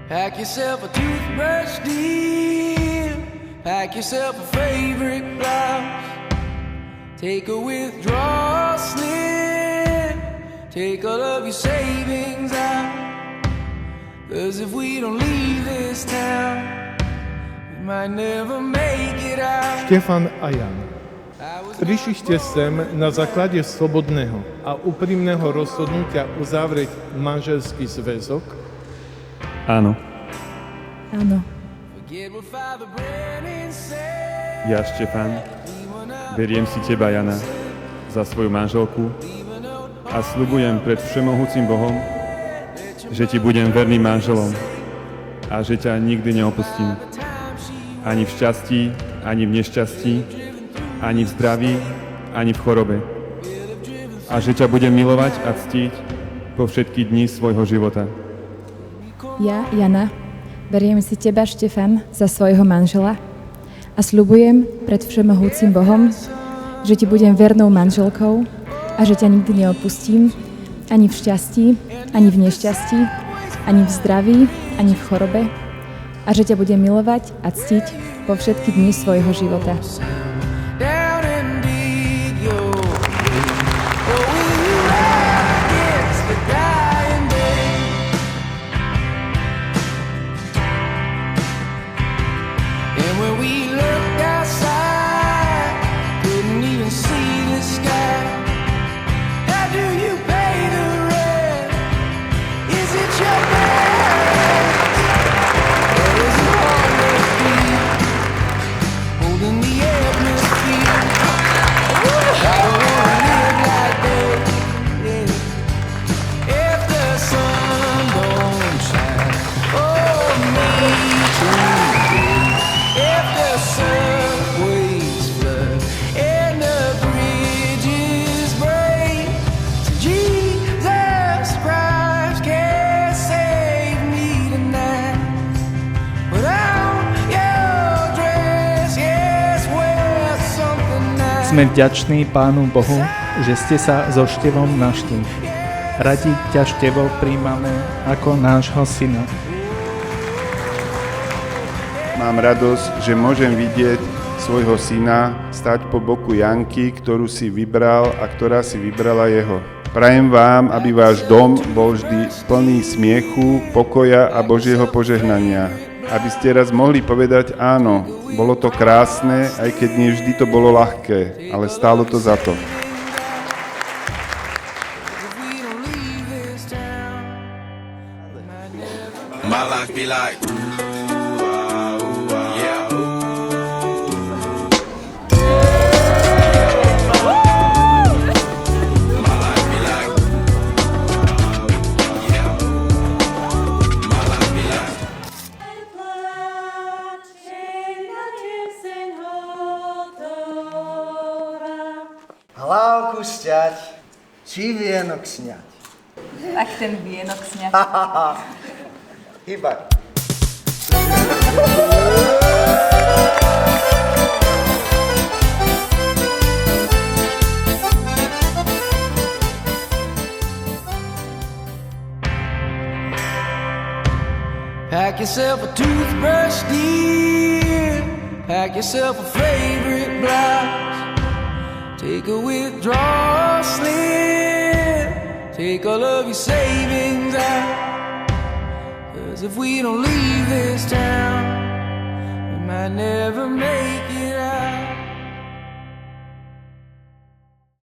Pack yourself a toothbrush, dear. Pack yourself a favorite blouse. Take a withdrawal slip. Take all of your savings out. 'Cause if we don't leave this town, we might never make it out. Štefan a Jan. Prišli ste sem na základe slobodného a úprimného rozhodnutia uzavrieť manželský zväzok? Áno. Áno. Ja, Štefan, beriem si teba, Jana, za svoju manželku a sľubujem pred všemohúcim Bohom, že ti budem verným manželom a že ťa nikdy neopustím. Ani v šťastí, ani v nešťastí, ani v zdraví, ani v chorobe. A že ťa budem milovať a ctiť po všetky dni svojho života. Ja, Jana, beriem si teba, Štefan, za svojho manžela a sľubujem pred všemohúcim Bohom, že ti budem vernou manželkou a že ťa nikdy neopustím, ani v šťastí, ani v nešťastí, ani v zdraví, ani v chorobe a že ťa budem milovať a ctiť po všetky dni svojho života. Sme vďační Pánu Bohu, že ste sa so Števom našli. Radi ťa, Števo, príjmame ako nášho syna. Mám radosť, že môžem vidieť svojho syna stať po boku Janky, ktorú si vybral a ktorá si vybrala jeho. Prajem vám, aby váš dom bol vždy plný smiechu, pokoja a Božieho požehnania. Aby ste raz mohli povedať áno, bolo to krásne, aj keď nie vždy to bolo ľahké, ale stálo to za to. My life be like Hlávku šťať, či vienok sňať. Tak ten vienok sňať. Hýbaj. Pack yourself a toothbrush, dear. Pack yourself a favorite blouse. Take a withdrawal slip. Take all of your savings out. 'Cause if we don't leave this town,